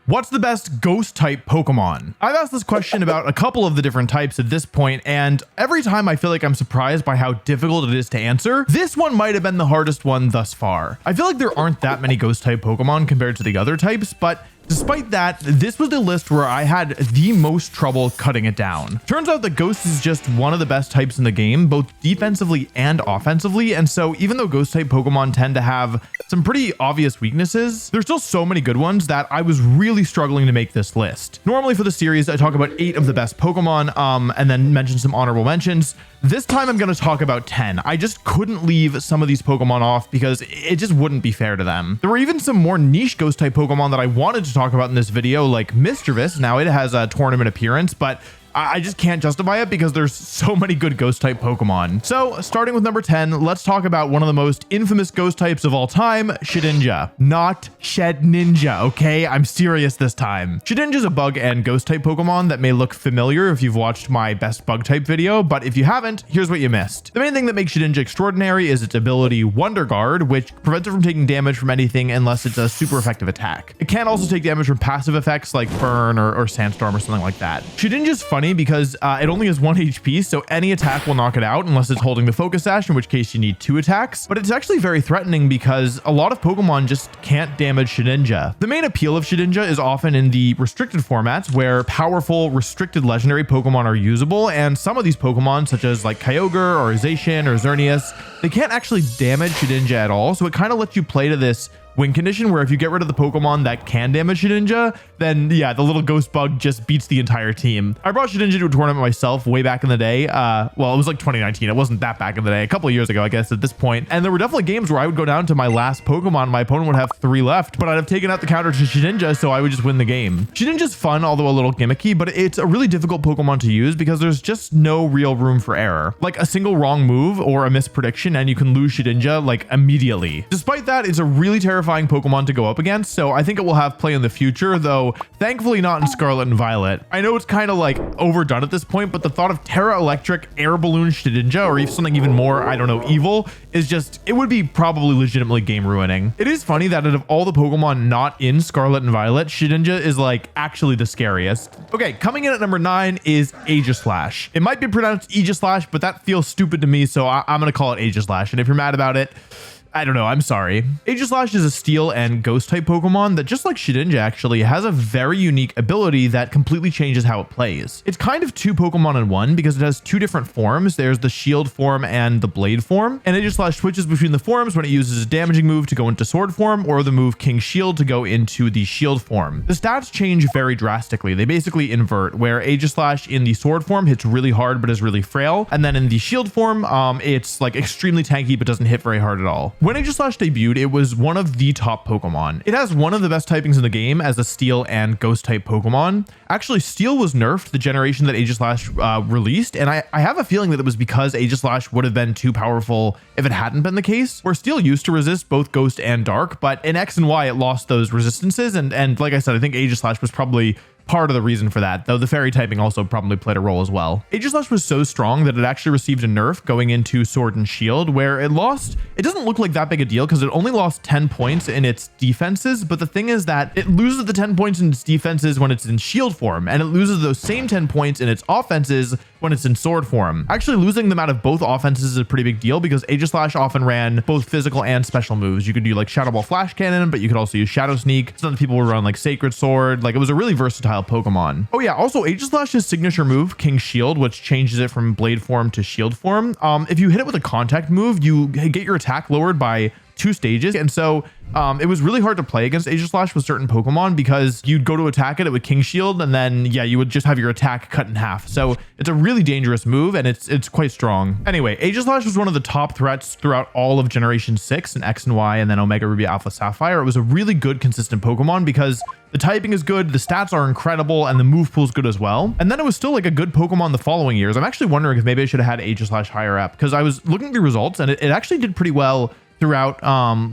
What's the best ghost type Pokemon? I've asked this question about a couple of the different types at this point, and every time I feel like I'm surprised by how difficult it is to answer. This one might have been the hardest one thus far. I feel like there aren't that many ghost type Pokemon compared to the other types, but despite that, this was the list where I had the most trouble cutting it down. Turns out that Ghost is just one of the best types in the game, both defensively and offensively, and so even though Ghost type Pokemon tend to have some pretty obvious weaknesses, there's still so many good ones that I was really struggling to make this list. Normally for the series, I talk about 8 of the best Pokemon, and then mention some honorable mentions. This time I'm going to talk about 10. I just couldn't leave some of these Pokemon off because it just wouldn't be fair to them. There were even some more niche ghost type Pokemon that I wanted to talk about in this video, like Mischievous. Now it has a tournament appearance, but I just can't justify it because there's so many good ghost type Pokemon. So starting with number 10, let's talk about one of the most infamous ghost types of all time, Shedinja. Not Shedninja, okay? I'm serious this time. Shedinja is a bug and ghost type Pokemon that may look familiar if you've watched my best bug type video, but if you haven't, here's what you missed. The main thing that makes Shedinja extraordinary is its ability Wonder Guard, which prevents it from taking damage from anything unless it's a super effective attack. It can also take damage from passive effects like Burn or Sandstorm or something like that. Shedinja's funny because it only has 1 HP, so any attack will knock it out unless it's holding the Focus Sash, in which case you need 2 attacks. But it's actually very threatening because a lot of Pokemon just can't damage Shedinja. The main appeal of Shedinja is often in the restricted formats where powerful restricted legendary Pokemon are usable, and some of these Pokemon, such as like Kyogre or Zacian or Xerneas, they can't actually damage Shedinja at all, so it kind of lets you play to this win condition where if you get rid of the Pokemon that can damage Shedinja, then yeah, the little ghost bug just beats the entire team. I brought Shedinja to a tournament myself way back in the day. Well, it was like 2019. It wasn't that back in the day, a couple of years ago, I guess, at this point. And there were definitely games where I would go down to my last Pokemon. My opponent would have 3 left, but I'd have taken out the counter to Shedinja, so I would just win the game. Shedinja's fun, although a little gimmicky, but it's a really difficult Pokemon to use because there's just no real room for error. Like a single wrong move or a misprediction and you can lose Shedinja like immediately. Despite that, it's a really terrifying Pokemon to go up against, so I think it will have play in the future, though thankfully not in Scarlet and Violet. I know it's kind of like overdone at this point, but the thought of Terra Electric Air Balloon Shedinja, or even something even more, I don't know, evil, is just, it would be probably legitimately game ruining. It is funny that out of all the Pokemon not in Scarlet and Violet, Shedinja is like actually the scariest. Okay, coming in at number 9 is Aegislash. It might be pronounced Aegislash, but that feels stupid to me, so I'm gonna call it Aegislash, and if you're mad about it, I don't know, I'm sorry. Aegislash is a steel and ghost type Pokemon that, just like Shedinja actually, has a very unique ability that completely changes how it plays. It's kind of 2 Pokemon in one because it has 2 different forms. There's the shield form and the blade form, and Aegislash switches between the forms when it uses a damaging move to go into sword form or the move King Shield to go into the shield form. The stats change very drastically. They basically invert, where Aegislash in the sword form hits really hard but is really frail, and then in the shield form, it's like extremely tanky but doesn't hit very hard at all. When Aegislash debuted, it was one of the top Pokemon. It has one of the best typings in the game as a Steel and Ghost type Pokemon. Actually, Steel was nerfed the generation that Aegislash released, and I have a feeling that it was because Aegislash would have been too powerful if it hadn't been the case, where Steel used to resist both Ghost and Dark, but in X and Y it lost those resistances, and like I said, I think Aegislash was probably part of the reason for that, though the fairy typing also probably played a role as well. Aegislash was so strong that it actually received a nerf going into Sword and Shield, where it doesn't look like that big a deal because it only lost 10 points in its defenses, but the thing is that it loses the 10 points in its defenses when it's in shield form, and it loses those same 10 points in its offenses when it's in sword form. Actually, losing them out of both offenses is a pretty big deal because Aegislash often ran both physical and special moves. You could do like Shadow Ball Flash Cannon, but you could also use Shadow Sneak. Some people would run like Sacred Sword. Like, it was a really versatile Pokemon. Oh yeah, also Aegislash's signature move, King Shield, which changes it from blade form to shield form. If you hit it with a contact move, you get your attack lowered by 2 stages, and so it was really hard to play against Aegislash with certain Pokemon because you'd go to attack it with King Shield, and then yeah, you would just have your attack cut in half. So it's a really dangerous move, and it's quite strong. Anyway, Aegislash was one of the top threats throughout all of Generation 6 and X and Y, and then Omega Ruby Alpha Sapphire. It was a really good, consistent Pokemon because the typing is good, the stats are incredible, and the move pool is good as well. And then it was still like a good Pokemon the following years. I'm actually wondering if maybe I should have had Aegislash higher up because I was looking at the results, and it actually did pretty well throughout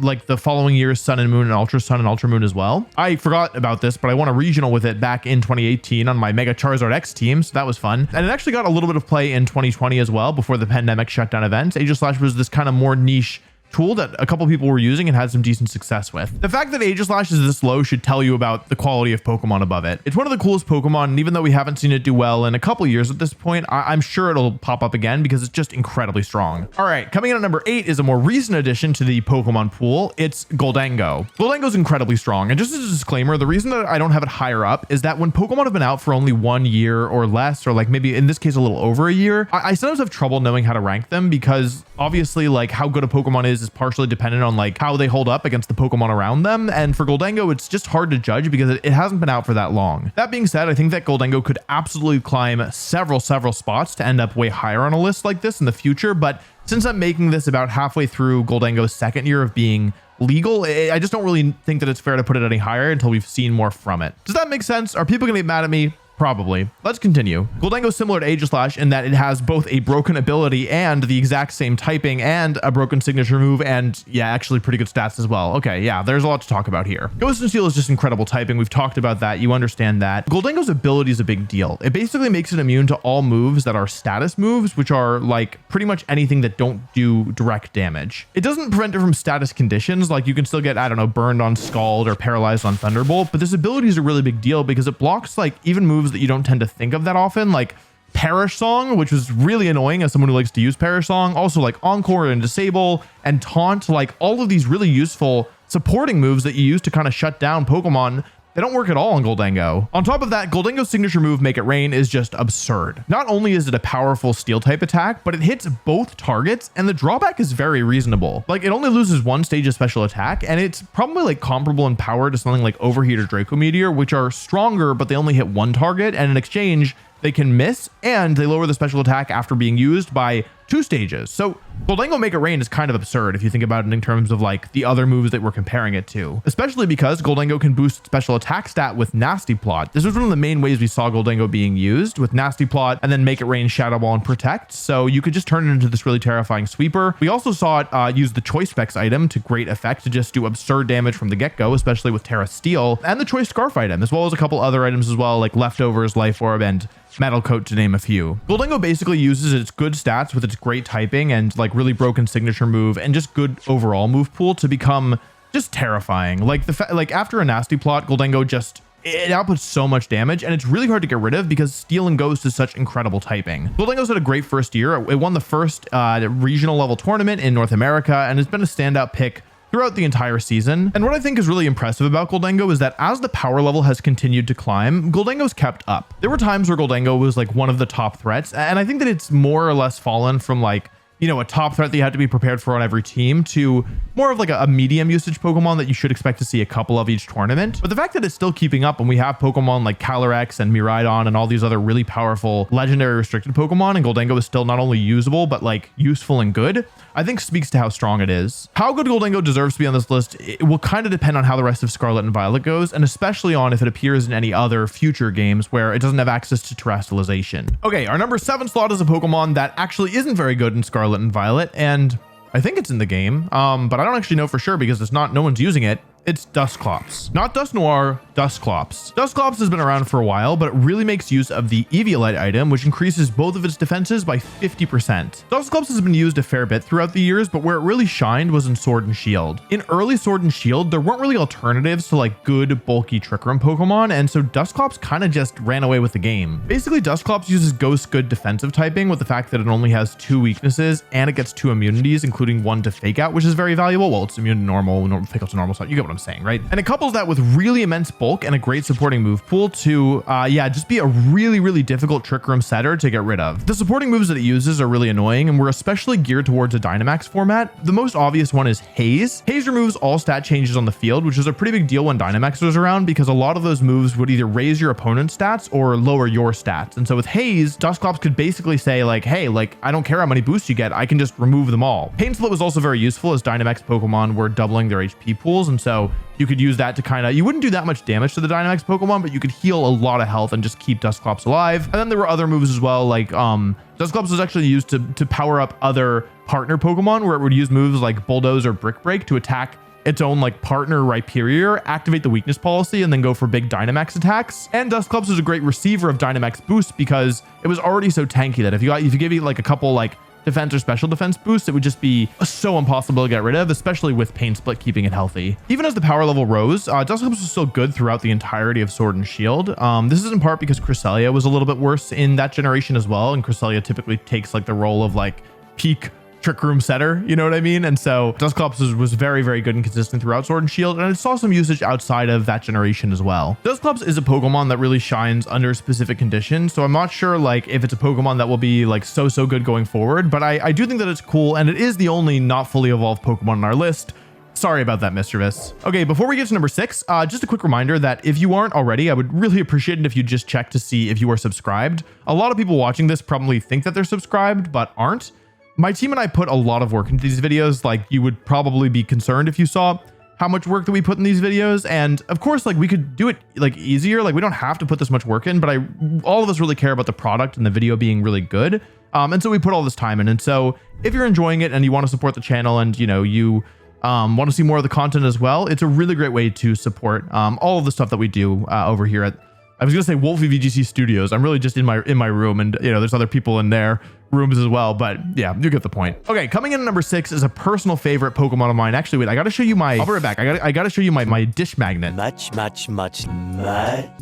like the following years, Sun and Moon and Ultra Sun and Ultra Moon as well. I forgot about this, but I won a regional with it back in 2018 on my Mega Charizard X team, so that was fun. And it actually got a little bit of play in 2020 as well before the pandemic shut down events. Aegislash was this kind of more niche tool that a couple people were using and had some decent success with. The fact that Aegislash is this low should tell you about the quality of Pokemon above it. It's one of the coolest Pokemon, and even though we haven't seen it do well in a couple years at this point, I'm sure it'll pop up again because it's just incredibly strong. All right, coming in at number 8 is a more recent addition to the Pokemon pool. It's Goldango. Goldango's incredibly strong, and just as a disclaimer, the reason that I don't have it higher up is that when Pokemon have been out for only 1 year or less, or like maybe in this case a little over a year, I sometimes have trouble knowing how to rank them because obviously like how good a Pokemon is partially dependent on like how they hold up against the Pokemon around them, and for Goldango it's just hard to judge because it hasn't been out for that long. That being said, I think that Goldango could absolutely climb several spots to end up way higher on a list like this in the future, but since I'm making this about halfway through Goldango's second year of being legal, I just don't really think that it's fair to put it any higher until we've seen more from it. Does that make sense? Are people gonna get mad at me? Probably. Let's continue. Goldango is similar to Aegislash in that it has both a broken ability and the exact same typing and a broken signature move, and yeah, actually pretty good stats as well. Okay, yeah, there's a lot to talk about here. Ghost and Steel is just incredible typing. We've talked about that. You understand that. Goldango's ability is a big deal. It basically makes it immune to all moves that are status moves, which are like pretty much anything that don't do direct damage. It doesn't prevent it from status conditions. Like you can still get, I don't know, burned on Scald or paralyzed on Thunderbolt, but this ability is a really big deal because it blocks like even moves that you don't tend to think of that often, like Perish Song, which was really annoying as someone who likes to use Perish Song. Also like Encore and Disable and Taunt, like all of these really useful supporting moves that you use to kind of shut down Pokemon. They don't work at all on Goldango. On top of that, Goldango's signature move, Make It Rain, is just absurd. Not only is it a powerful steel type attack, but it hits both targets and the drawback is very reasonable. Like it only loses 1 stage of special attack and it's probably like comparable in power to something like Overheat or Draco Meteor, which are stronger, but they only hit 1 target, and in exchange, they can miss and they lower the special attack after being used by 2 stages. So Goldango Make It Rain is kind of absurd if you think about it in terms of like the other moves that we're comparing it to, especially because Goldango can boost special attack stat with Nasty Plot. This was one of the main ways we saw Goldango being used, with Nasty Plot and then Make It Rain, Shadow Ball, and Protect. So you could just turn it into this really terrifying sweeper. We also saw it use the Choice Specs item to great effect to just do absurd damage from the get-go, especially with Terra Steel, and the Choice Scarf item, as well as a couple other items as well, like Leftovers, Life Orb, and Metal Coat, to name a few. Goldango basically uses its good stats with its great typing and like really broken signature move and just good overall move pool to become just terrifying. Like like after a Nasty Plot, Goldango just it outputs so much damage and it's really hard to get rid of because Steel and Ghost is such incredible typing. Goldango's had a great first year. It won the first regional level tournament in North America and it's been a standout pick throughout the entire season. And what I think is really impressive about Goldango is that as the power level has continued to climb, Goldango's kept up. There were times where Goldango was like one of the top threats, and I think that it's more or less fallen from like, you know, a top threat that you had to be prepared for on every team to more of like a medium usage Pokemon that you should expect to see a couple of each tournament. But the fact that it's still keeping up when we have Pokemon like Calyrex and Miraidon and all these other really powerful legendary restricted Pokemon, and Goldango is still not only usable, but like useful and good, I think speaks to how strong it is. How good Goldango deserves to be on this list, it will kind of depend on how the rest of Scarlet and Violet goes, and especially on if it appears in any other future games where it doesn't have access to terrestrialization. Okay, our number 7 slot is a Pokemon that actually isn't very good in Scarlet and Violet, and I think it's in the game, but I don't actually know for sure because it's not, no one's using it. It's Dusclops. Not Dusknoir, Dusclops. Dusclops has been around for a while, but it really makes use of the Eviolite item, which increases both of its defenses by 50%. Dusclops has been used a fair bit throughout the years, but where it really shined was in Sword and Shield. In early Sword and Shield, there weren't really alternatives to like good, bulky Trick Room Pokemon, and so Dusclops kind of just ran away with the game. Basically, Dusclops uses Ghost good defensive typing with the fact that it only has 2 weaknesses, and it gets 2 immunities, including 1 to Fake Out, which is very valuable. Well, it's immune to normal, Fake Out's a normal side. You get what I'm saying, right? And it couples that with really immense bulk and a great supporting move pool to, just be a really, really difficult Trick Room setter to get rid of. The supporting moves that it uses are really annoying, and we're especially geared towards a Dynamax format. The most obvious one is Haze. Haze removes all stat changes on the field, which is a pretty big deal when Dynamax was around because a lot of those moves would either raise your opponent's stats or lower your stats. And so with Haze, Dusclops could basically say like, hey, like, I don't care how many boosts you get, I can just remove them all. Pain Split was also very useful as Dynamax Pokemon were doubling their HP pools, and so you could use that to kind of, you wouldn't do that much damage to the Dynamax Pokemon, but you could heal a lot of health and just keep Dusclops alive. And then there were other moves as well, like Dusclops was actually used to power up other partner Pokemon, where it would use moves like Bulldoze or Brick Break to attack its own like partner Rhyperior, activate the weakness policy, and then go for big Dynamax attacks. And Dusclops is a great receiver of Dynamax boosts because it was already so tanky that if you gave it like a couple like defense or special defense boosts, it would just be so impossible to get rid of, especially with Pain Split keeping it healthy. Even as the power level rose, Dusclops was still good throughout the entirety of Sword and Shield. This is in part because Cresselia was a little bit worse in that generation as well, and Cresselia typically takes like the role of like peak Trick Room setter, you know what I mean? And so Dusclops was very, very good and consistent throughout Sword and Shield, and it saw some usage outside of that generation as well. Dusclops is a Pokemon that really shines under specific conditions, so I'm not sure like if it's a Pokemon that will be like so good going forward, but I do think that it's cool, and it is the only not fully evolved Pokemon on our list. Sorry about that, Mischievous. Okay, before we get to number 6, just a quick reminder that if you aren't already, I would really appreciate it if you just check to see if you are subscribed. A lot of people watching this probably think that they're subscribed, but aren't. My team and I put a lot of work into these videos. Like, you would probably be concerned if you saw how much work that we put in these videos. And of course, like, we could do it like easier. Like, we don't have to put this much work in, but all of us really care about the product and the video being really good. And so we put all this time in. And so if you're enjoying it and you want to support the channel and, you know, you want to see more of the content as well, it's a really great way to support all of the stuff that we do over here at, I was gonna say WolfeyVGC Studios. I'm really just in my room, and you know, there's other people in their rooms as well, but yeah, you get the point. Okay, coming in at number 6 is a personal favorite Pokemon of mine. Actually, wait, I gotta show you my, I'll be right back. I gotta show you my dish magnet. Much.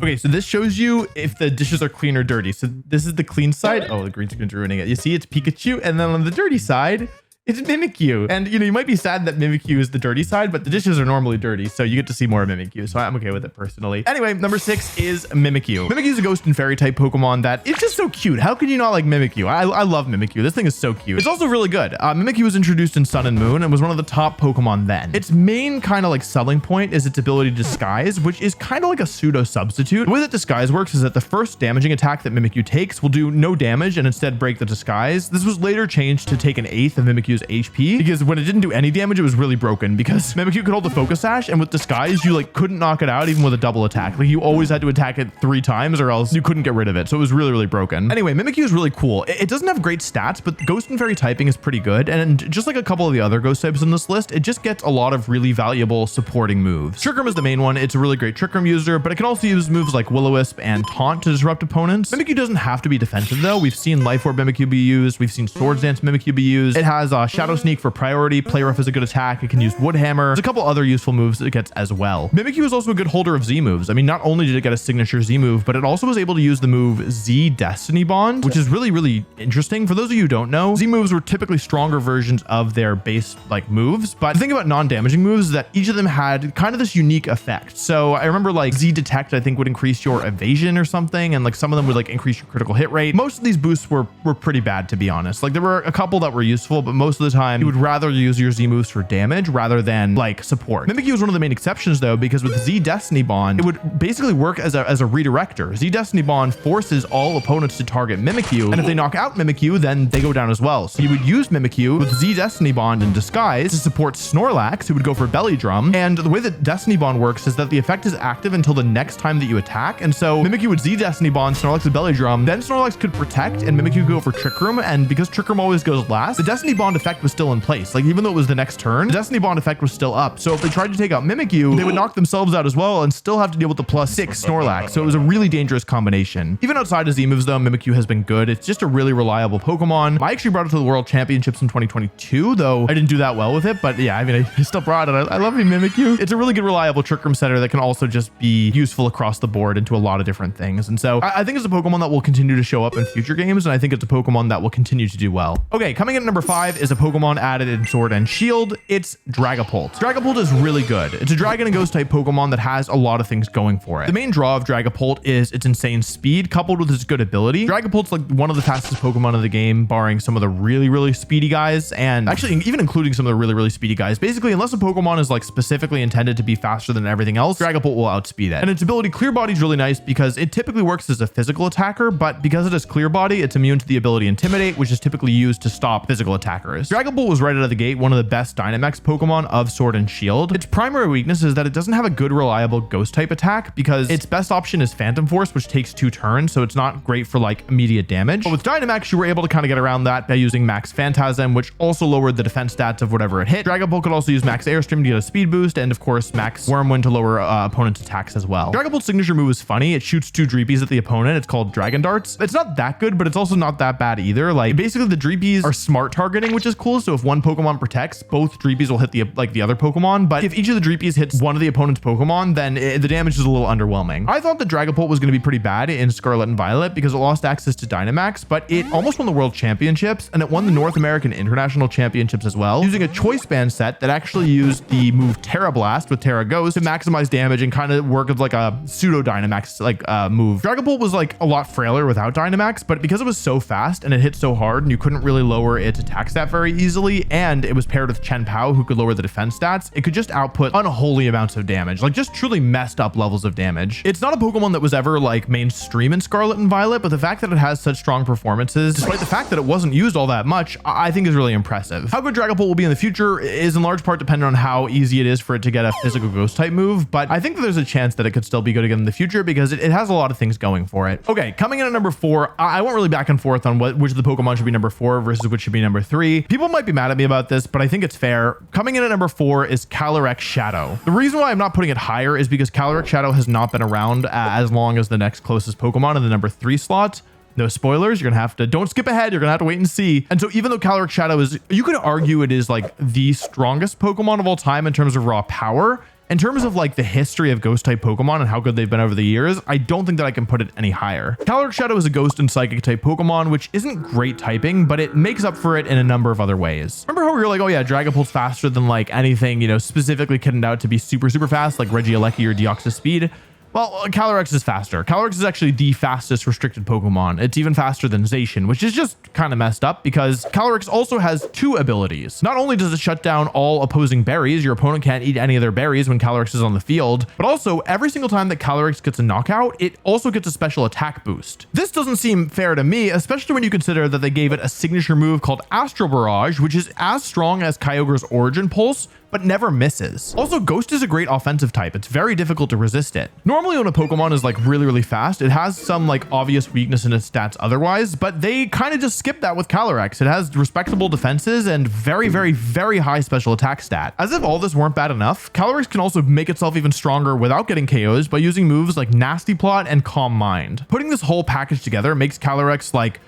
Okay, so this shows you if the dishes are clean or dirty. So this is the clean side. Oh, the green screen's ruining it. You see it's Pikachu, and then on the dirty side, it's Mimikyu. And you know, you might be sad that Mimikyu is the dirty side, but the dishes are normally dirty, so you get to see more of Mimikyu. So I'm okay with it personally. Anyway, number 6 is Mimikyu. Mimikyu is a ghost and fairy type Pokemon that is just so cute. How can you not like Mimikyu? I love Mimikyu. This thing is so cute. It's also really good. Mimikyu was introduced in Sun and Moon and was one of the top Pokemon then. Its main kind of like selling point is its ability to disguise, which is kind of like a pseudo substitute. The way that disguise works is that the first damaging attack that Mimikyu takes will do no damage and instead break the disguise. This was later changed to take an eighth of Mimikyu's HP, because when it didn't do any damage, it was really broken, because Mimikyu could hold the Focus Sash, and with disguise, you like couldn't knock it out even with a double attack. Like, you always had to attack it 3 times or else you couldn't get rid of it. So it was really broken. Anyway, Mimikyu is really cool. It doesn't have great stats, but ghost and fairy typing is pretty good. And just like a couple of the other ghost types in this list, it just gets a lot of really valuable supporting moves. Trick Room is the main one. It's a really great Trick Room user, but it can also use moves like Will-O-Wisp and Taunt to disrupt opponents. Mimikyu doesn't have to be defensive though. We've seen Life Orb Mimikyu be used. We've seen Swords Dance Mimikyu be used. It has Shadow Sneak for priority. Play Rough is a good attack. It can use Wood Hammer. There's a couple other useful moves that it gets as well. Mimikyu is also a good holder of Z moves. I mean, not only did it get a signature Z move, but it also was able to use the move Z Destiny Bond, which is really interesting. For those of you who don't know, Z moves were typically stronger versions of their base like moves, but the thing about non-damaging moves is that each of them had kind of this unique effect. So I remember like Z Detect, I think, would increase your evasion or something, and like some of them would like increase your critical hit rate. Most of these boosts were pretty bad, to be honest. Like, there were a couple that were useful, but most of the time you would rather use your Z moves for damage rather than like support. Mimikyu is one of the main exceptions though, because with Z Destiny Bond, it would basically work as a redirector. Z Destiny Bond forces all opponents to target Mimikyu, and if they knock out Mimikyu, then they go down as well. So you would use Mimikyu with Z Destiny Bond in disguise to support Snorlax, who would go for Belly Drum. And the way that Destiny Bond works is that the effect is active until the next time that you attack. And so Mimikyu would Z Destiny Bond Snorlax with Belly Drum, then Snorlax could protect and Mimikyu could go for Trick Room. And because Trick Room always goes last, the Destiny Bond effect was still in place. Like, even though it was the next turn, the Destiny Bond effect was still up. So if they tried to take out Mimikyu, they would knock themselves out as well and still have to deal with the +6 Snorlax. So it was a really dangerous combination. Even outside of Z moves though, Mimikyu has been good. It's just a really reliable Pokemon. I actually brought it to the World Championships in 2022, though I didn't do that well with it. But yeah, I mean, I still brought it. I love you, Mimikyu. It's a really good, reliable Trick Room setter that can also just be useful across the board into a lot of different things. And so I think it's a Pokemon that will continue to show up in future games, and I think it's a Pokemon that will continue to do well. Okay, coming in at number 5 is a Pokemon added in Sword and Shield. It's Dragapult. Dragapult is really good. It's a Dragon and Ghost type Pokemon that has a lot of things going for it. The main draw of Dragapult is its insane speed coupled with its good ability. Dragapult's like one of the fastest Pokemon of the game, barring some of the really speedy guys, and actually even including some of the really speedy guys. Basically, unless a Pokemon is like specifically intended to be faster than everything else, Dragapult will outspeed it. And its ability Clear Body is really nice because it typically works as a physical attacker, but because it has Clear Body, it's immune to the ability Intimidate, which is typically used to stop physical attackers. dangerous. Dragon Bolt was right out of the gate one of the best Dynamax Pokemon of Sword and Shield. Its primary weakness is that it doesn't have a good reliable ghost type attack because its best option is Phantom Force, which takes 2 turns, so it's not great for like immediate damage. But with Dynamax, you were able to kind of get around that by using Max Phantasm, which also lowered the defense stats of whatever it hit. Dragon Bolt could also use Max Airstream to get a speed boost, and of course Max Wormwind to lower opponent's attacks as well. Dragon Bolt's signature move is funny. It shoots 2 Dreepies at the opponent. It's called Dragon Darts. It's not that good, but it's also not that bad either. Like basically the Dreepies are smart targeting, which is cool. So if one Pokemon protects, both Dreepies will hit the other Pokemon. But if each of the Dreepies hits one of the opponent's Pokemon, then the damage is a little underwhelming. I thought the Dragon Bolt was going to be pretty bad in Scarlet and Violet because it lost access to Dynamax, but it almost won the World Championships and it won the North American International Championships as well, using a Choice Band set that actually used the move Terra Blast with Terra Ghost to maximize damage and kind of work as like a pseudo Dynamax move. Dragon Bolt was like a lot frailer without Dynamax, but because it was so fast and it hit so hard and you couldn't really lower its attack stat very easily, and it was paired with Chen Pao who could lower the defense stats, it could just output unholy amounts of damage, like just truly messed up levels of damage. It's not a Pokemon that was ever like mainstream in Scarlet and Violet, but the fact that it has such strong performances, despite the fact that it wasn't used all that much, I think is really impressive. How good Dragon Bolt will be in the future is in large part dependent on how easy it is for it to get a physical ghost type move, but I think that there's a chance that it could still be good again in the future because it has a lot of things going for it. Okay, coming in at number 4, I won't really back and forth on which of the Pokemon should be number 4 versus which should be number 3. People might be mad at me about this, but I think it's fair. Coming in at number 4 is Calyrex Shadow. The reason why I'm not putting it higher is because Calyrex Shadow has not been around as long as the next closest Pokemon in the number 3 slot. No spoilers. You're going to have to, don't skip ahead. You're going to have to wait and see. And so even though Calyrex Shadow is, you could argue it is like the strongest Pokemon of all time in terms of raw power, in terms of like the history of ghost type Pokemon and how good they've been over the years, I don't think that I can put it any higher. Calyrex Shadow is a ghost and psychic type Pokemon, which isn't great typing, but it makes up for it in a number of other ways. Remember how we were like, oh yeah, Dragon Bolt's faster than like anything, you know, specifically kitted out to be super, super fast, like Regieleki or Deoxys Speed? Well, Calyrex is faster. Calyrex is actually the fastest restricted Pokemon. It's even faster than Zacian, which is just kind of messed up because Calyrex also has 2 abilities. Not only does it shut down all opposing berries, your opponent can't eat any of their berries when Calyrex is on the field, but also every single time that Calyrex gets a knockout, it also gets a special attack boost. This doesn't seem fair to me, especially when you consider that they gave it a signature move called Astral Barrage, which is as strong as Kyogre's Origin Pulse, but never misses. Also, Ghost is a great offensive type. It's very difficult to resist it. Normally when a Pokemon is like really, really fast, it has some like obvious weakness in its stats otherwise, but they kind of just skip that with Calyrex. It has respectable defenses and very, very, very high special attack stat. As if all this weren't bad enough, Calyrex can also make itself even stronger without getting KOs by using moves like Nasty Plot and Calm Mind. Putting this whole package together makes Calyrex like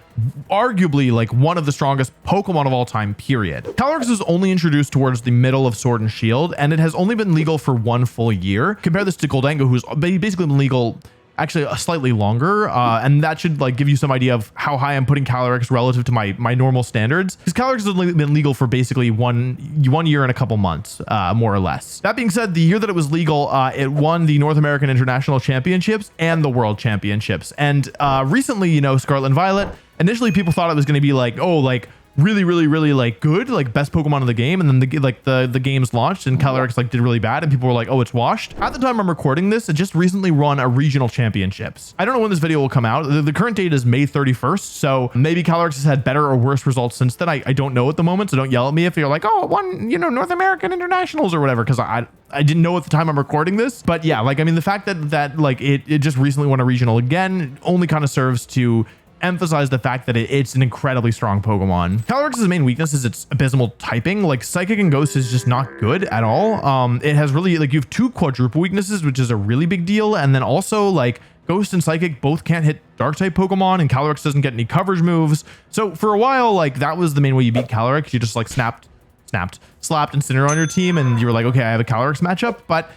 arguably like one of the strongest Pokemon of all time, period. Calyrex was only introduced towards the middle of Sword and Shield, and it has only been legal for 1 full year. Compare this to Goldengo, who's basically been legal actually slightly longer, and that should like give you some idea of how high I'm putting Calyrex relative to my normal standards, because Calyrex has only been legal for basically one year and a couple months, more or less. That being said, the year that it was legal, it won the North American International Championships and the World Championships. And recently, you know, Scarlet and Violet, initially people thought it was going to be like, oh, like really, really, really like good, like best Pokemon of the game, and then the games launched and Calyrex like did really bad and people were like, oh, it's washed. At the time I'm recording this, it just recently won a regional championships. I don't know when this video will come out. The current date is May 31st, so maybe Calyrex has had better or worse results since then. I don't know at the moment, so don't yell at me if you're like, oh, it won, you know, North American Internationals or whatever, because I didn't know at the time I'm recording this. But yeah, like I mean, the fact that like it just recently won a regional again only kind of serves to emphasize the fact that it's an incredibly strong Pokemon. Calyrex's main weakness is its abysmal typing. Like Psychic and Ghost is just not good at all. It has really like you have 2 quadruple weaknesses, which is a really big deal. And then also like Ghost and Psychic both can't hit Dark type Pokemon, and Calyrex doesn't get any coverage moves. So for a while, like that was the main way you beat Calyrex. You just like slapped Incineroar on your team, and you were like, okay, I have a Calyrex matchup. But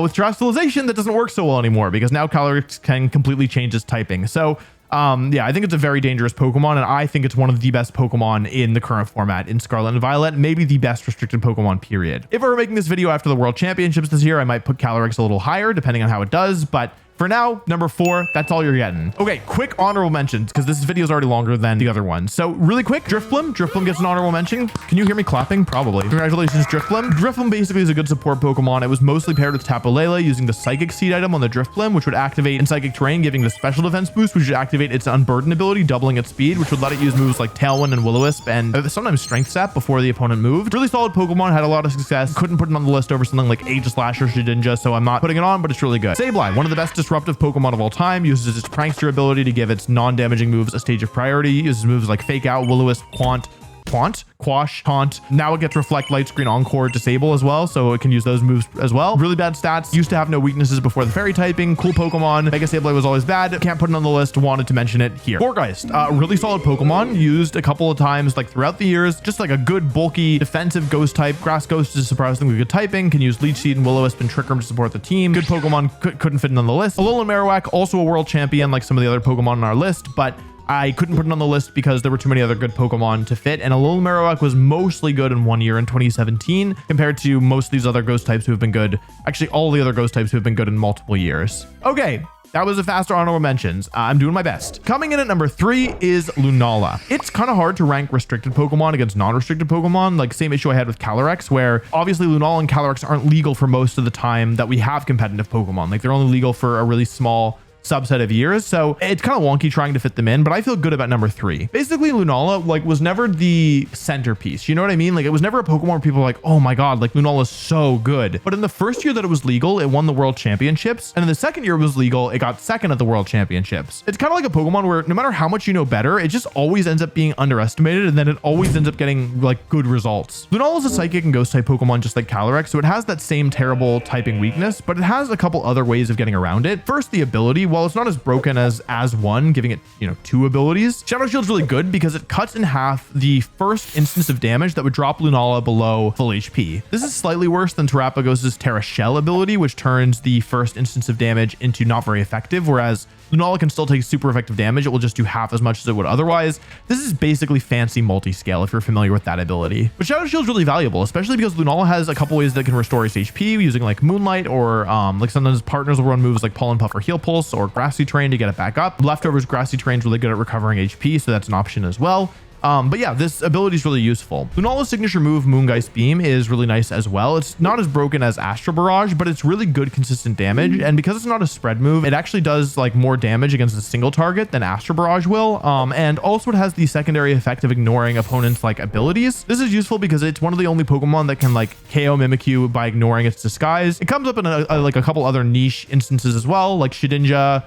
with Terastallization, that doesn't work so well anymore because now Calyrex can completely change its typing. So yeah, I think it's a very dangerous Pokemon, and I think it's one of the best Pokemon in the current format in Scarlet and Violet, maybe the best restricted Pokemon, period. If I were making this video after the World Championships this year, I might put Calyrex a little higher, depending on how it does, but for now, number 4, that's all you're getting. Okay, quick honorable mentions, because this video is already longer than the other one. So really quick, Drifblim. Drifblim gets an honorable mention. Can you hear me clapping? Probably. Congratulations, Drifblim. Drifblim basically is a good support Pokemon. It was mostly paired with Tapu Lele using the Psychic Seed item on the Drifblim, which would activate in Psychic Terrain, giving it a special defense boost, which would activate its Unburden ability, doubling its speed, which would let it use moves like Tailwind and Will-O-Wisp and sometimes Strength Sap before the opponent moved. Really solid Pokemon, had a lot of success. Couldn't put it on the list over something like Aegislash or Shedinja, so I'm not putting it on, but it's really good. Sableye, one of the best disruptive Pokemon of all time, uses its Prankster ability to give its non-damaging moves a stage of priority, uses moves like Fake Out, Will-O-Wisp, Quash, Taunt. Now it gets Reflect, Light Screen, Encore, Disable as well, so it can use those moves as well. Really bad stats. Used to have no weaknesses before the Fairy typing. Cool Pokemon. Mega Sableye was always bad. Can't put it on the list. Wanted to mention it here. Gourgeist, really solid Pokemon. Used a couple of times like throughout the years. Just like a good bulky defensive ghost type. Grass Ghost is surprisingly good typing. Can use Leech Seed and Will-O-Wisp and Trick Room to support the team. Good Pokemon. Couldn't fit it on the list. Alolan Marowak, also a world champion like some of the other Pokemon on our list, but I couldn't put it on the list because there were too many other good Pokemon to fit, and Alolan Marowak was mostly good in 1 year in 2017 compared to most of these other ghost types who have been good. Actually, all the other ghost types who have been good in multiple years. Okay, that was a faster honorable mentions. I'm doing my best. Coming in at number 3 is Lunala. It's kind of hard to rank restricted Pokemon against non-restricted Pokemon, like same issue I had with Calyrex, where obviously Lunala and Calyrex aren't legal for most of the time that we have competitive Pokemon. Like they're only legal for a really small subset of years, so it's kind of wonky trying to fit them in, but I feel good about number 3. Basically, Lunala like was never the centerpiece, you know what I mean? Like it was never a Pokemon where people were like, oh my god, like Lunala is so good. But in the first year that it was legal, it won the world championships, and in the second year it was legal, it got second at the world championships. It's kind of like a Pokemon where no matter how much you know better, it just always ends up being underestimated, and then it always ends up getting like good results. Lunala is a psychic and ghost type Pokemon just like Calyrex, so it has that same terrible typing weakness, but it has a couple other ways of getting around it. First, the ability. While it's not as broken as one, giving it 2 abilities, Shadow Shield's really good because it cuts in half the first instance of damage that would drop Lunala below full HP. This is slightly worse than Terrapagos' Terra Shell ability, which turns the first instance of damage into not very effective, whereas Lunala can still take super effective damage. It will just do half as much as it would otherwise. This is basically fancy multi-scale if you're familiar with that ability. But Shadow Shield's really valuable, especially because Lunala has a couple ways that can restore its HP using like Moonlight, or like sometimes partners will run moves like Pollen Puff or Heal Pulse or Grassy Terrain to get it back up. Leftovers Grassy Terrain's really good at recovering HP, so that's an option as well. But yeah, this ability is really useful. Lunala's signature move, Moongeist Beam, is really nice as well. It's not as broken as Astral Barrage, but it's really good consistent damage. And because it's not a spread move, it actually does like more damage against a single target than Astral Barrage will. And also it has the secondary effect of ignoring opponents' like abilities. This is useful because it's one of the only Pokemon that can like KO Mimikyu by ignoring its disguise. It comes up in like a couple other niche instances as well, like Shedinja.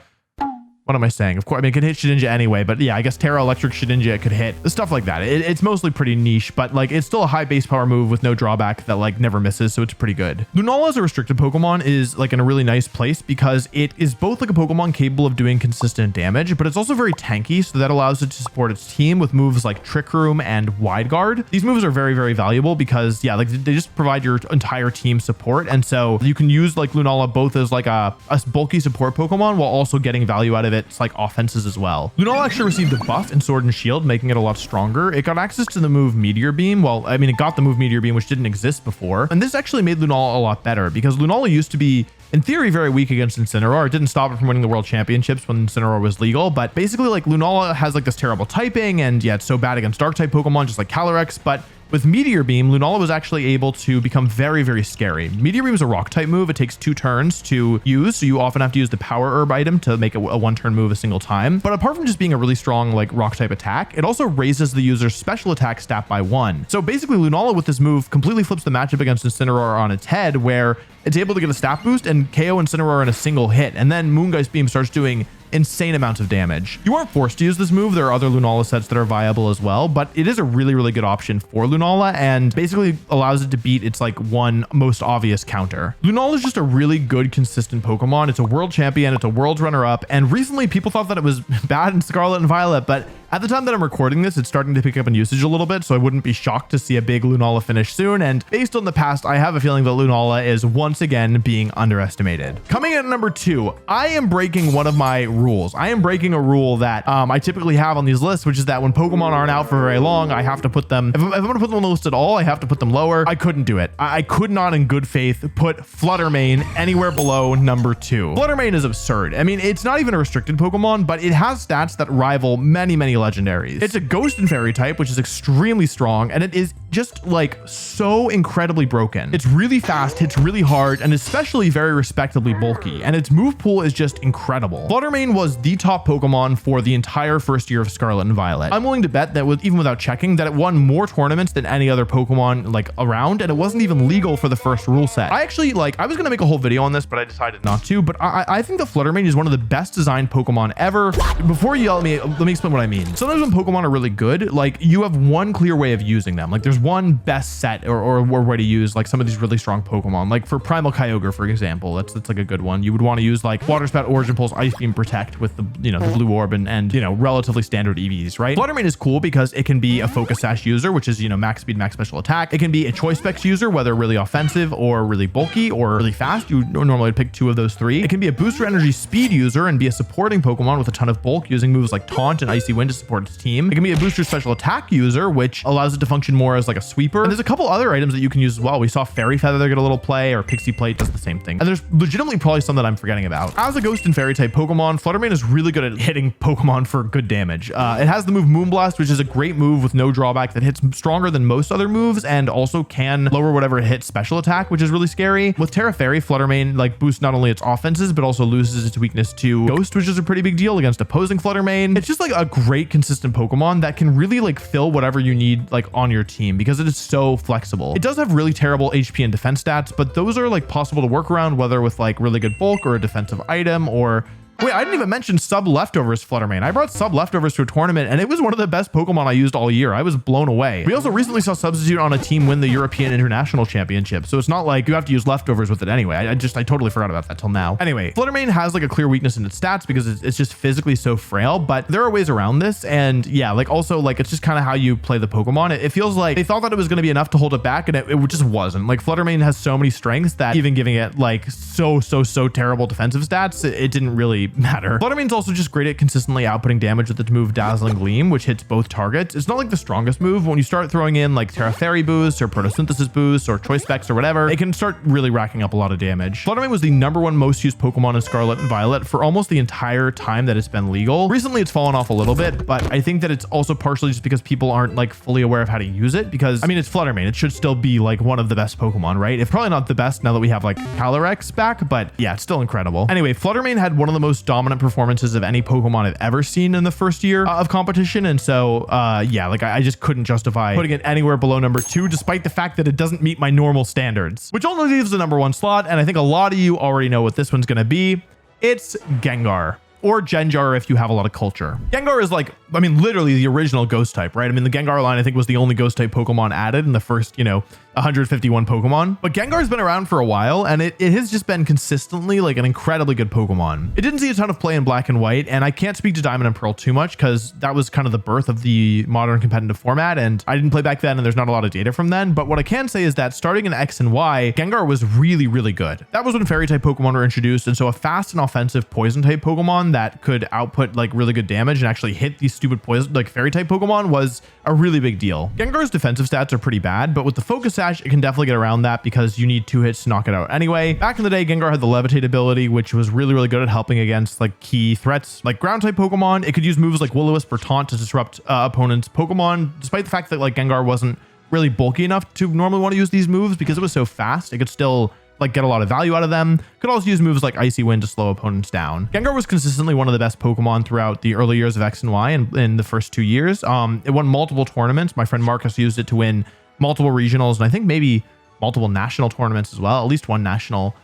What am I saying? Of course, I mean, it could hit Shedinja anyway, but yeah, I guess Terra Electric Shedinja it could hit. Stuff like that. It's mostly pretty niche, but like it's still a high base power move with no drawback that like never misses, so it's pretty good. Lunala as a restricted Pokemon is like in a really nice place because it is both like a Pokemon capable of doing consistent damage, but it's also very tanky, so that allows it to support its team with moves like Trick Room and Wide Guard. These moves are very, very valuable because yeah, like they just provide your entire team support, and so you can use like Lunala both as like a bulky support Pokemon while also getting value out of it. It's like offenses as well. Lunala actually received a buff in Sword and Shield, making it a lot stronger. It got access to the move Meteor Beam. Well, I mean, it got the move Meteor Beam, which didn't exist before. And this actually made Lunala a lot better because Lunala used to be, in theory, very weak against Incineroar. It didn't stop it from winning the world championships when Incineroar was legal, but basically like Lunala has like this terrible typing, and yeah, it's so bad against dark type Pokemon, just like Calyrex, but with Meteor Beam, Lunala was actually able to become very, very scary. Meteor Beam is a rock type move. It takes 2 turns to use, so you often have to use the Power Herb item to make a 1-turn move a single time. But apart from just being a really strong like rock type attack, it also raises the user's special attack stat by 1. So basically Lunala with this move completely flips the matchup against Incineroar on its head, where it's able to get a stat boost and KO Incineroar in a single hit, and then Moongeist Beam starts doing insane amounts of damage. You aren't forced to use this move. There are other Lunala sets that are viable as well, but it is a really, really good option for Lunala and basically allows it to beat its like one most obvious counter. Lunala is just a really good, consistent Pokemon. It's a world champion. It's a world runner-up. And recently people thought that it was bad in Scarlet and Violet, but At the time that I'm recording this, it's starting to pick up in usage a little bit, so I wouldn't be shocked to see a big Lunala finish soon. And based on the past, I have a feeling that Lunala is once again being underestimated. Coming in at number 2, I am breaking one of my rules. I am breaking a rule that I typically have on these lists, which is that when Pokemon aren't out for very long, I have to put them, if I'm going to put them on the list at all, I have to put them lower. I couldn't do it. I could not in good faith put Fluttermane anywhere below number 2. Fluttermane is absurd. I mean, it's not even a restricted Pokemon, but it has stats that rival many legendaries. It's a ghost and fairy type, which is extremely strong, and it is just like so incredibly broken. It's really fast, hits really hard, and especially very respectably bulky, and its move pool is just incredible. Fluttermane was the top Pokemon for the entire first year of Scarlet and Violet. I'm willing to bet that even without checking, that it won more tournaments than any other Pokemon like around, and it wasn't even legal for the first rule set. I actually I was gonna make a whole video on this, but I decided not to. But I think the Fluttermane is one of the best designed Pokemon ever. Before you yell at me, let me explain what I mean. Sometimes when Pokemon are really good, like you have one clear way of using them. Like there's one best set or way to use like some of these really strong Pokemon. Like for Primal Kyogre, for example, that's like a good one. You would want to use like Water Spout, Origin Pulse, Ice Beam, Protect with the the blue orb and relatively standard EVs, right? Fluttermane is cool because it can be a Focus Sash user, which is max speed, max special attack. It can be a Choice Specs user, whether really offensive or really bulky or really fast. You normally would pick 2 of those 3. It can be a Booster Energy speed user and be a supporting Pokemon with a ton of bulk, using moves like Taunt and Icy Wind to support its team. It can be a Booster Special Attack user, which allows it to function more as like a sweeper. And there's a couple other items that you can use as well. We saw Fairy Feather get a little play, or Pixie Plate does the same thing. And there's legitimately probably some that I'm forgetting about. As a Ghost and Fairy type Pokemon, Fluttermane is really good at hitting Pokemon for good damage. It has the move Moonblast, which is a great move with no drawback that hits stronger than most other moves and also can lower whatever it hits special attack, which is really scary. With Terra Fairy, Fluttermane like boosts not only its offenses, but also loses its weakness to Ghost, which is a pretty big deal against opposing Fluttermane. It's just like a great consistent Pokemon that can really like fill whatever you need like on your team because it is so flexible. It does have really terrible HP and defense stats, but those are like possible to work around, whether with like really good bulk or a defensive item or wait, I didn't even mention Sub Leftovers Fluttermane. I brought Sub Leftovers to a tournament and it was one of the best Pokemon I used all year. I was blown away. We also recently saw Substitute on a team win the European International Championship. So it's not like you have to use Leftovers with it anyway. I totally forgot about that till now. Anyway, Fluttermane has like a clear weakness in its stats because it's just physically so frail, but there are ways around this. And yeah, like also like it's just kind of how you play the Pokemon. It feels like they thought that it was going to be enough to hold it back and it just wasn't. Like Fluttermane has so many strengths that even giving it like so terrible defensive stats, it didn't really matter. Fluttermane's also just great at consistently outputting damage with its move Dazzling Gleam, which hits both targets. It's not like the strongest move, but when you start throwing in like Terra Fairy boosts or Photosynthesis boosts or Choice Specs or whatever, it can start really racking up a lot of damage. Fluttermane was the #1 most used Pokemon in Scarlet and Violet for almost the entire time that it's been legal. Recently it's fallen off a little bit, but I think that it's also partially just because people aren't like fully aware of how to use it, because I mean it's Fluttermane. It should still be like one of the best Pokemon, right? It's probably not the best now that we have like Calyrex back, but yeah, it's still incredible. Anyway, Fluttermane had one of the most dominant performances of any Pokemon I've ever seen in the first year of competition. And so, yeah, like I just couldn't justify putting it anywhere below #2, despite the fact that it doesn't meet my normal standards, which only leaves the #1 slot. And I think a lot of you already know what this one's going to be. It's Gengar. Or Genjar if you have a lot of culture. Gengar is like, I mean, literally the original ghost type, right? I mean, the Gengar line, I think, was the only ghost type Pokemon added in the first, 151 Pokemon. But Gengar's been around for a while, and it has just been consistently like an incredibly good Pokemon. It didn't see a ton of play in Black and White, and I can't speak to Diamond and Pearl too much because that was kind of the birth of the modern competitive format, and I didn't play back then, and there's not a lot of data from then. But what I can say is that starting in X and Y, Gengar was really, really good. That was when Fairy type Pokemon were introduced, and so a fast and offensive Poison type Pokemon that could output like really good damage and actually hit these stupid poison like Fairy type Pokemon was a really big deal. Gengar's defensive stats are pretty bad, but with the Focus Sash, it can definitely get around that because you need 2 hits to knock it out anyway. Back in the day, Gengar had the Levitate ability, which was really, really good at helping against like key threats like ground type Pokemon. It could use moves like Will-O-Wisp or Taunt to disrupt opponents' Pokemon, despite the fact that like Gengar wasn't really bulky enough to normally want to use these moves because it was so fast. It could still like get a lot of value out of them. Could also use moves like Icy Wind to slow opponents down. Gengar was consistently one of the best Pokemon throughout the early years of X and Y and in the first 2 years. It won multiple tournaments. My friend Marcus used it to win multiple regionals and I think maybe multiple national tournaments as well, at least one national.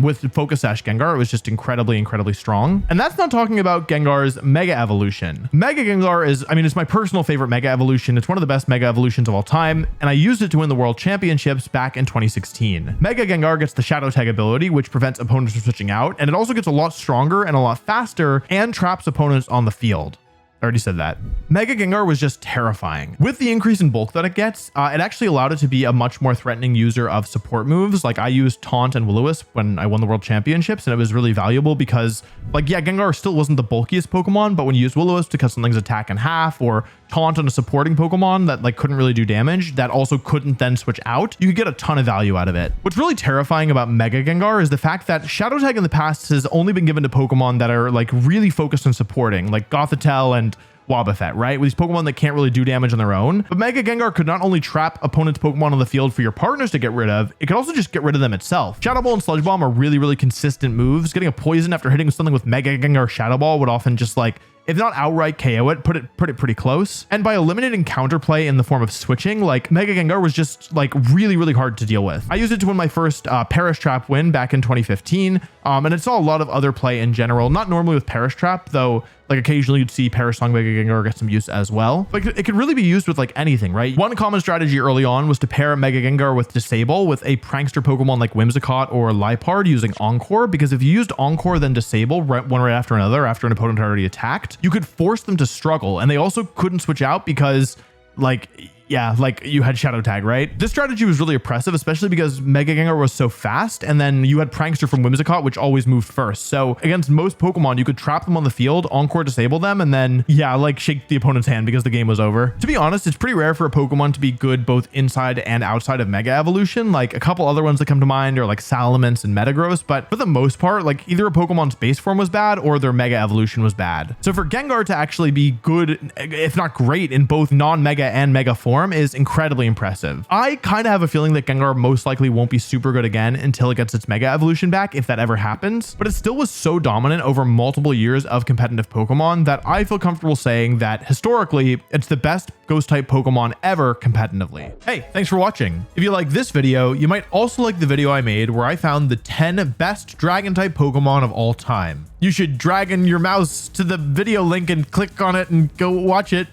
With Focus Sash Gengar, it was just incredibly strong. And that's not talking about Gengar's Mega Evolution. Mega Gengar is, I mean, it's my personal favorite Mega Evolution. It's one of the best Mega Evolutions of all time, and I used it to win the World Championships back in 2016. Mega Gengar gets the Shadow Tag ability, which prevents opponents from switching out, and it also gets a lot stronger and a lot faster and traps opponents on the field. already said that. Mega Gengar was just terrifying. With the increase in bulk that it gets, it actually allowed it to be a much more threatening user of support moves. Like I used Taunt and Will-O-Wisp when I won the World Championships, and it was really valuable because, like, yeah, Gengar still wasn't the bulkiest Pokemon, but when you use Will-O-Wisp to cut something's attack in half, or Taunt on a supporting Pokemon that like couldn't really do damage, that also couldn't then switch out, you could get a ton of value out of it. What's really terrifying about Mega Gengar is the fact that Shadow Tag in the past has only been given to Pokemon that are like really focused on supporting, like Gothitelle and Wobbuffet, right? With these Pokemon that can't really do damage on their own. But Mega Gengar could not only trap opponents' Pokemon on the field for your partners to get rid of, it could also just get rid of them itself. Shadow Ball and Sludge Bomb are really, really consistent moves. Getting a poison after hitting something with Mega Gengar Shadow Ball would often just like, if not outright KO it, put it pretty close. And by eliminating counterplay in the form of switching, like Mega Gengar was just like really, really hard to deal with. I used it to win my first Perish Trap win back in 2015. And it saw a lot of other play in general, not normally with Perish Trap, though like occasionally you'd see Perish Song Mega Gengar get some use as well. But it could really be used with like anything, right? One common strategy early on was to pair Mega Gengar with Disable with a prankster Pokemon like Whimsicott or Liepard using Encore, because if you used Encore then Disable one right after another after an opponent had already attacked, you could force them to struggle, and they also couldn't switch out because like, yeah, like you had Shadow Tag, right? This strategy was really oppressive, especially because Mega Gengar was so fast, and then you had Prankster from Whimsicott, which always moved first. So against most Pokemon, you could trap them on the field, Encore Disable them, and then, yeah, like shake the opponent's hand because the game was over. To be honest, it's pretty rare for a Pokemon to be good both inside and outside of Mega Evolution. Like a couple other ones that come to mind are like Salamence and Metagross, but for the most part, like either a Pokemon's base form was bad or their Mega Evolution was bad. So for Gengar to actually be good, if not great, in both non-Mega and Mega form is incredibly impressive. I kind of have a feeling that Gengar most likely won't be super good again until it gets its Mega Evolution back, if that ever happens, but it still was so dominant over multiple years of competitive Pokemon that I feel comfortable saying that historically it's the best ghost type Pokemon ever competitively. Hey, thanks for watching. If you like this video, you might also like the video I made where I found the 10 best dragon type Pokemon of all time. You should drag in your mouse to the video link and click on it and go watch it.